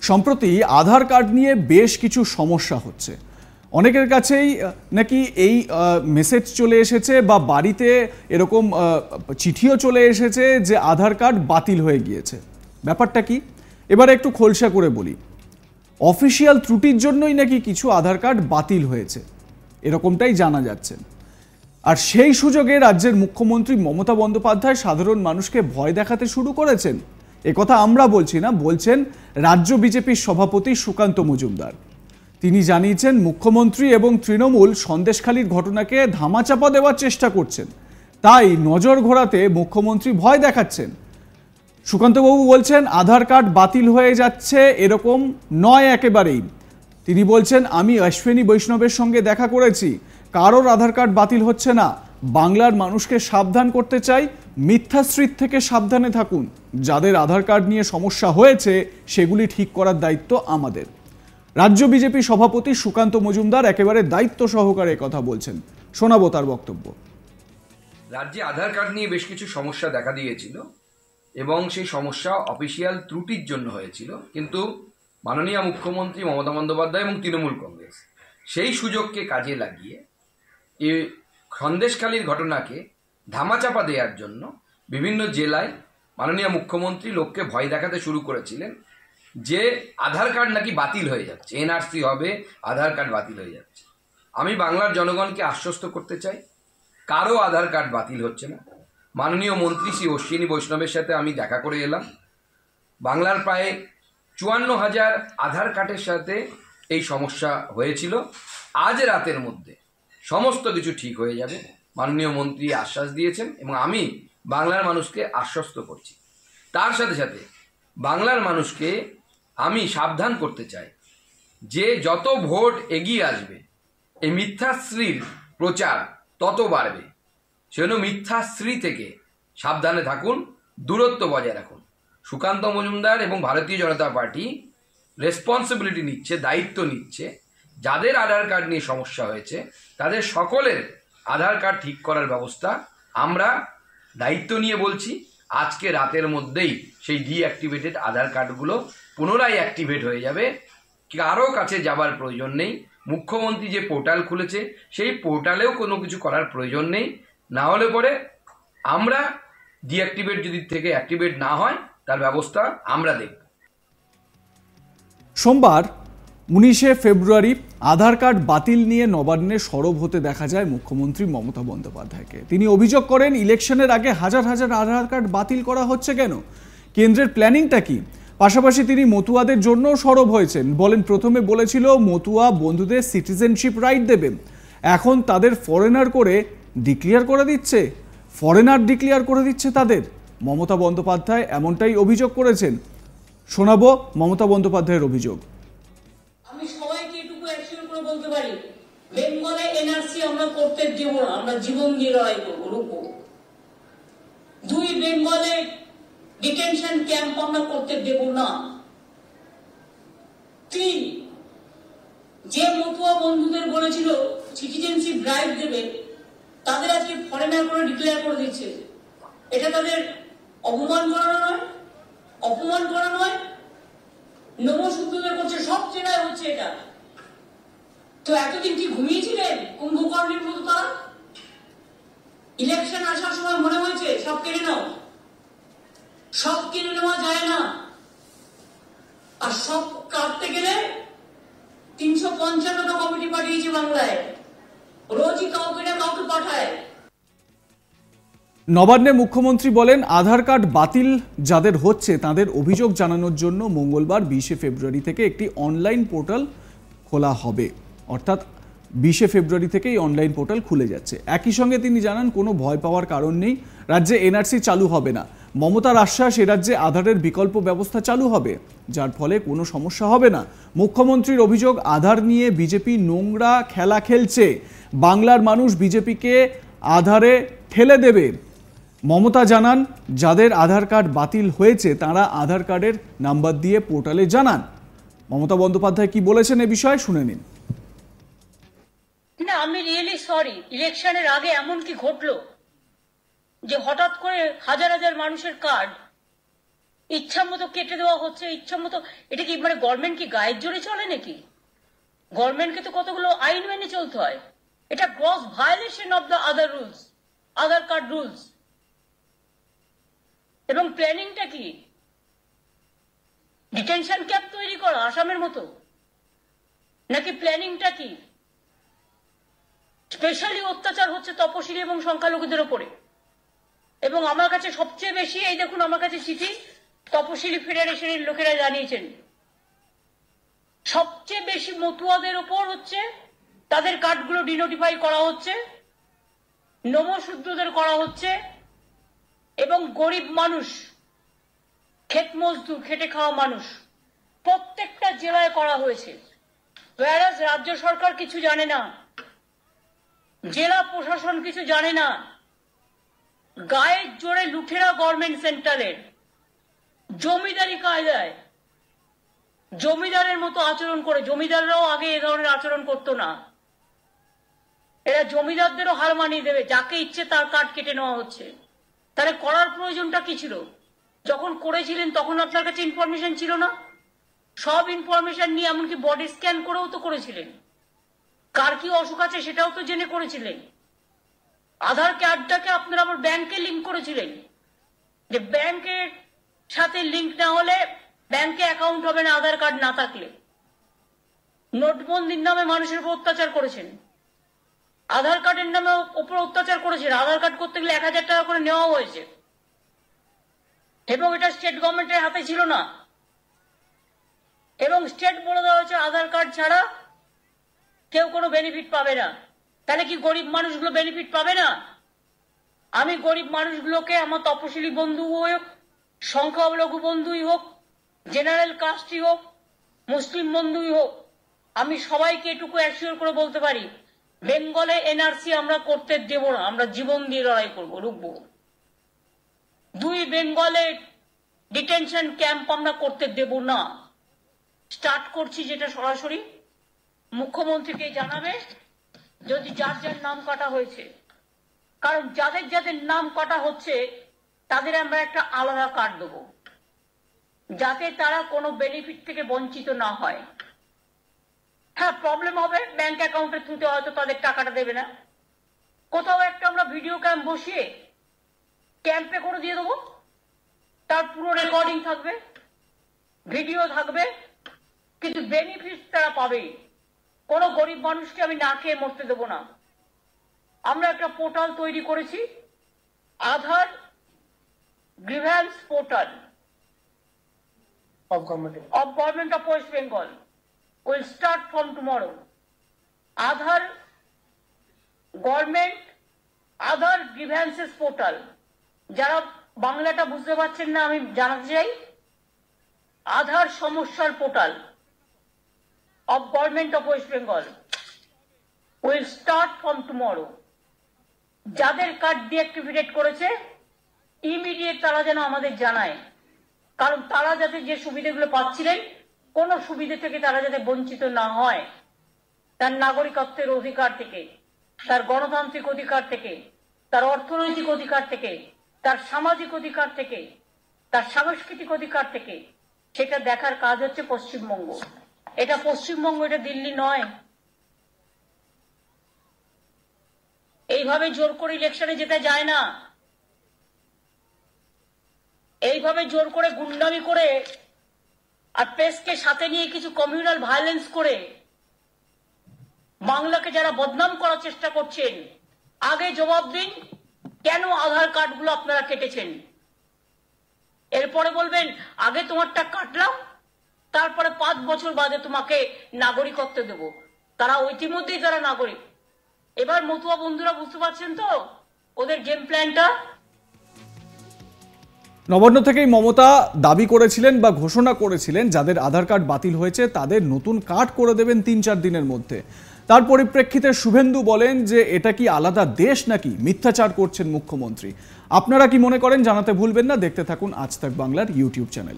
সম্প্রতি আধার কার্ড নিয়ে বেশ কিছু সমস্যা হচ্ছে। অনেকের কাছেই নাকি এই মেসেজ চলে এসেছে বা বাড়িতে এরকম চিঠিও চলে এসেছে যে আধার কার্ড বাতিল হয়ে গিয়েছে। ব্যাপারটা কি এবারে একটু খোলসা করে বলি। অফিসিয়াল ত্রুটির জন্যই নাকি কিছু আধার কার্ড বাতিল হয়েছে, এরকমটাই জানা যাচ্ছে। আর সেই সুযোগে রাজ্যের মুখ্যমন্ত্রী মমতা বন্দ্যোপাধ্যায় সাধারণ মানুষকে ভয় দেখাতে শুরু করেছেন। একথা আমরা বলছি না, বলছেন রাজ্য বিজেপির সভাপতি সুকান্ত মজুমদার। তিনি জানিয়েছেন মুখ্যমন্ত্রী এবং তৃণমূল সন্দেশখালির ঘটনাকে ধামাচাপা দেওয়ার চেষ্টা করছেন, তাই নজর ঘোরাতে মুখ্যমন্ত্রী ভয় দেখাচ্ছেন। সুকান্তবাবু বলছেন আধার কার্ড বাতিল হয়ে যাচ্ছে এরকম নয় একেবারেই। তিনি বলছেন আমি অশ্বিনী বৈষ্ণবের সঙ্গে দেখা করেছি, কারোর আধার কার্ড বাতিল হচ্ছে না। বাংলার মানুষকে সাবধান করতে চাই, মিথ্যাশ্রীর থেকে সাবধানে থাকুন। যাদের আধার কার্ড নিয়ে সমস্যা হয়েছে সেগুলি ঠিক করার দায়িত্ব আমাদের। রাজ্য বিজেপি সভাপতি সুকান্ত মজুমদার একেবারে দায়িত্ব সহকারে কথা বলছেন, শোনাবো তার বক্তব্য। রাজ্যে আধার কার্ড নিয়ে বেশ কিছু সমস্যা দেখা দিয়েছিল এবং সেই সমস্যা অফিসিয়াল ত্রুটির জন্য হয়েছিল, কিন্তু মাননীয় মুখ্যমন্ত্রী মমতা বন্দ্যোপাধ্যায় এবং তৃণমূল কংগ্রেস সেই সুযোগকে কাজে লাগিয়ে এই সন্দেশখালির ঘটনাকে ধামাচাপা দেওয়ার জন্য বিভিন্ন জেলায় মাননীয় মুখ্যমন্ত্রী লোককে ভয় দেখাতে শুরু করেছিলেন যে আধার কার্ড নাকি বাতিল হয়ে যাচ্ছে, এনআরসি হবে, আধার কার্ড বাতিল হয়ে যাচ্ছে। আমি বাংলার জনগণকে আশ্বস্ত করতে চাই কারো আধার কার্ড বাতিল হচ্ছে না। মাননীয় মন্ত্রী শ্রী অশ্বিনী বৈষ্ণবের সাথে আমি দেখা করে এলাম। বাংলার প্রায় 54,000 আধার কার্ডের সাথে এই সমস্যা হয়েছিল। আজ রাতের মধ্যে সমস্ত কিছু ঠিক হয়ে যাবে, মাননীয় মন্ত্রী আশ্বাস দিয়েছেন এবং আমি বাংলার মানুষকে আশ্বস্ত করছি। তার সাথে সাথে বাংলার মানুষকে আমি সাবধান করতে চাই যে যত ভোট এগিয়ে আসবে এই মিথ্যাশ্রীর প্রচার তত বাড়বে। সেজন্য মিথ্যাশ্রী থেকে সাবধানে থাকুন, দূরত্ব বজায় রাখুন। সুকান্ত মজুমদার এবং ভারতীয় জনতা পার্টি রেসপন্সিবিলিটি নিচ্ছে, দায়িত্ব নিচ্ছে। যাদের আধার কার্ড নিয়ে সমস্যা হয়েছে তাদের সকলের আধার কার্ড ঠিক করার ব্যবস্থা আমরা দায়িত্ব নিয়ে বলছি। আজকে রাতের মধ্যেই সেই ডিঅ্যাক্টিভেটেড আধার কার্ডগুলো পুনরায় অ্যাক্টিভেট হয়ে যাবে। কারো কাছে যাবার প্রয়োজন নেই। মুখ্যমন্ত্রী যে পোর্টাল খুলেছে সেই পোর্টালেও কোনো কিছু করার প্রয়োজন নেই। না হলে পরে আমরা ডিঅ্যাক্টিভেট যদি থেকে অ্যাক্টিভেট না হয় তার ব্যবস্থা আমরা দেখব। সোমবার 19শে ফেব্রুয়ারি আধার কার্ড বাতিল নিয়ে নবান্নে সরব হতে দেখা যায় মুখ্যমন্ত্রী মমতা বন্দ্যোপাধ্যায়কে। তিনি অভিযোগ করেন ইলেকশনের আগে হাজার হাজার আধার কার্ড বাতিল করা হচ্ছে কেন, কেন্দ্রের প্ল্যানিংটা কি। পাশাপাশি তিনি মতুয়াদের জন্য সরব হয়েছেন, বলেন প্রথমে বলেছিল মতুয়া বন্ধুদের সিটিজেনশিপ রাইট দেবেন, এখন তাদের ফরেনার করে ডিক্লেয়ার করে দিচ্ছে, তাদের। মমতা বন্দ্যোপাধ্যায় এমনটাই অভিযোগ করেছেন। শোনাবো মমতা বন্দ্যোপাধ্যায়ের অভিযোগ। আমি সবাইকে এটুকু অ্যাকশন করে বলতে পারি, বেঙ্গলে এনআরসি আমরা করতে দেব না, আমরা জীবন দিয়ে লড়াই করবো, রুখবো। 2 বেঙ্গলে ডিটেনশন ক্যাম্প আমরা করতে দেব না। 3 যে মতুয়া বন্ধুদের বলেছিল সিটিজেনশিপ রাইট দেবে তাদের আজকে ফরেনার করে ডিক্লেয়ার করে দিচ্ছে। এটা তাদের অপমান করা নয়, নবসূত্রদের করছে, সব জেলায় হচ্ছে এটা। তো এতদিন কি ঘুমিয়েছিলেন কুম্ভকর্ণের মতো? তারা ইলেকশন আসার সময় মনে হয়েছে সব কেড়ে নাও, সব কেড়ে নেওয়া যায় না। আর সব কাটতে গেলে 355টা কমিটি পাঠিয়েছে বাংলায়, রোজই কাউকে না কাউকে পাঠায়। নবান্নে মুখ্যমন্ত্রী বলেন আধার কার্ড বাতিল যাদের হচ্ছে তাদের অভিযোগ জানানোর জন্য মঙ্গলবার 20শে ফেব্রুয়ারি থেকে একটি অনলাইন পোর্টাল খোলা হবে। অর্থাৎ 20শে ফেব্রুয়ারি থেকেই অনলাইন পোর্টাল খুলে যাচ্ছে। একই সঙ্গে তিনি জানান কোনো ভয় পাওয়ার কারণ নেই, রাজ্যে এনআরসি চালু হবে না। মমতার আশ্বাস এ রাজ্যে আধারের বিকল্প ব্যবস্থা চালু হবে, যার ফলে কোনো সমস্যা হবে না। মুখ্যমন্ত্রীর অভিযোগ আধার নিয়ে বিজেপি নোংরা খেলা খেলছে, বাংলার মানুষ বিজেপিকে আধারে ঠেলে দেবে। মমতা জানান যাদের আধার কার্ড বাতিল হয়েছে তারা আধার কার্ডের নাম্বার দিয়ে পোর্টালে জানান। মমতা বন্দ্যোপাধ্যায় কি বলেছেন এ বিষয়ে শুনে নিন। না, আমি রিয়েলি সরি, ইলেকশনের আগে এমন কি ঘটলো যে হঠাৎ করে হাজার হাজার মানুষের কার্ড ইচ্ছা মতো কেটে দেওয়া হচ্ছে, ইচ্ছা মতো। এটা কি মানে গভর্নমেন্ট কি গায়ের জোরে চলে নাকি? গভর্নমেন্টকে তো কতগুলো আইন মেনে চলতে হয়। এটা gross violation of the Aadhaar rules, Aadhaar card rules. এবং প্ল্যানিংটা কি? ডিটেনশন ক্যাম্প তৈরি করা আসামের মতো, নাকি প্ল্যানিংটা কি? স্পেশালি অত্যাচার হচ্ছে তপশিলি এবং সংখ্যালঘুদের ওপরে। এবং আমার কাছে সবচেয়ে বেশি, এই দেখুন আমার কাছে চিঠি তপশিলি ফেডারেশনের লোকেরা জানিয়েছেন, সবচেয়ে বেশি মতুয়াদের ওপর হচ্ছে তাদের কার্ডগুলো ডিনোটিফাই করা হচ্ছে, নমশূদ্রদের করা হচ্ছে, এবং গরিব মানুষ, ক্ষেত মজদুর, খেটে খাওয়া মানুষ প্রত্যেকটা জেলায় করা হয়েছে। whereas রাজ্য সরকার কিছু জানে না, জেলা প্রশাসন কিছু জানে না। গায়ের জোরে লুঠেরা গভর্নমেন্ট সেন্টারের জমিদারি কায়দায় জমিদারের মতো আচরণ করে। জমিদাররাও আগে এ ধরনের আচরণ করতো না। এরা জমিদারদেরও হার মানিয়ে দেবে, যাকে ইচ্ছে তার কার্ড কেটে নেওয়া হচ্ছে। তাহলে করার প্রয়োজনটা কি ছিল? যখন করেছিলেন তখন আপনার কাছে ইনফরমেশন ছিল না? সব ইনফরমেশন নিয়ে এমনকি বডি স্ক্যান করেও তো করেছিলেন। কার কি অসুখ আছে সেটাও তো জেনে করেছিলেন। আধার কার্ডটাকে আপনারা আবার ব্যাংকে লিঙ্ক করেছিলেন, যে ব্যাংকের সাথে লিঙ্ক না হলে ব্যাংকে অ্যাকাউন্ট হবে না আধার কার্ড না থাকলে। নোটবন্দির নামে মানুষের উপর অত্যাচার করেছেন, আধার কার্ডের নামে উপর অত্যাচার করেছেন। আধার কার্ড করতে গেলে 1000 টাকা করে নেওয়া হয়েছে, এবং এটা স্টেট গভর্নমেন্টের হাতে ছিল না। এবং স্টেট বলে দেওয়া হয়েছে আধার কার্ড ছাড়া কেউ কোনো বেনিফিট পাবে না। তাহলে কি গরিব মানুষগুলো বেনিফিট পাবে না? আমি গরিব মানুষগুলোকে, আমার তপশিলি বন্ধু হোক, সংখ্যালঘু বন্ধুই হোক, জেনারেল কাস্টই হোক, মুসলিম বন্ধুই হোক, আমি সবাইকে এটুকু অ্যাসিওর করে বলতে পারি, বেঙ্গলে এনআরসি আমরা করতে দেব না। আমরা জীবন দিয়ে লড়াই করবো, রুখবো। 2 বেঙ্গলে ডিটেনশন ক্যাম্প আমরা করতে দেব না। স্টার্ট করছি যেটা সরাসরি মুখ্যমন্ত্রীকে জানাবে, যদি যার যার নাম কাটা হয়েছে। কারণ যাদের যাদের নাম কাটা হচ্ছে তাদের আমরা একটা আলাদা কার্ড দেবো, যাতে তারা কোনো বেনিফিট থেকে বঞ্চিত না হয়। হ্যাঁ, প্রবলেম হবে, ব্যাংক অ্যাকাউন্টের থ্রুতে হয়তো তাদের টাকাটা দেবে না। কোথাও একটা আমরা ভিডিও ক্যাম্প বসিয়ে ক্যাম্পে করে দিয়ে দেবো, তার পুরো রেকর্ডিং থাকবে, ভিডিও থাকবে, কিন্তু বেনিফিট তারা পাবে। কোনো গরিব মানুষকে আমি না খেয়ে মরতে দেবো না। আমরা একটা পোর্টাল তৈরি করেছি, Aadhaar grievance portal of Government of West Bengal will start from tomorrow. Aadhaar Government Aadhaar Grievances Portal, যারা বাংলাটা বুঝতে পারছেন না আমি জানাতে চাই, আধার সমস্যার portal of Government of West Bengal will start from tomorrow. যাদের কার্ড ডিঅ্যাক্টিভেট করেছে ইমিডিয়েট তারা যেন আমাদের জানায়, কারণ তারা যাতে যে সুবিধাগুলো পাচ্ছিলেন কোন সুবিধা থেকে তারা যাতে বঞ্চিত না হয়। তার নাগরিকত্বের অধিকার থেকে, তার গণতান্ত্রিক অধিকার থেকে, তার অর্থনৈতিক অধিকার থেকে, তার সামাজিক অধিকার থেকে, তার সাংস্কৃতিক অধিকার থেকে, সেটা দেখার কাজ হচ্ছে পশ্চিমবঙ্গ। এটা পশ্চিমবঙ্গ, এটা দিল্লি নয়। এইভাবে জোর করে ইলেকশনে যেতে যায় না। এইভাবে জোর করে গুন্ডামি করে আর প্রেসকে সাথে নিয়ে কিছু কমিউনাল ভায়োলেন্স করে বাংলাকে যারা বদনাম করার চেষ্টা করছেন, আগে জবাব দিন কেন আধার কার্ডগুলো আপনারা কেটেছেন। এরপরে বলবেন আগে তোমারটা কাটলাম, তারপরে 5 বছর বাদে তোমাকে নাগরিকত্ব দেব। তারা ইতিমধ্যেই তারা নাগরিক। এবার মতুয়া বন্ধুরা বুঝতে পারছেন তো ওদের গেম প্ল্যানটা। নবান্ন থেকেই মমতা দাবি করেছিলেন বা ঘোষণা করেছিলেন যাদের আধার কার্ড বাতিল হয়েছে তাদের নতুন কার্ড করে দেবেন 3-4 দিনের মধ্যে। তার পরিপ্রেক্ষিতে শুভেন্দু বলেন যে এটা কি আলাদা দেশ নাকি, মিথ্যাচার করছেন মুখ্যমন্ত্রী। আপনারা কি মনে করেন জানাতে ভুলবেন না। দেখতে থাকুন আজ তাক বাংলার ইউটিউব চ্যানেল।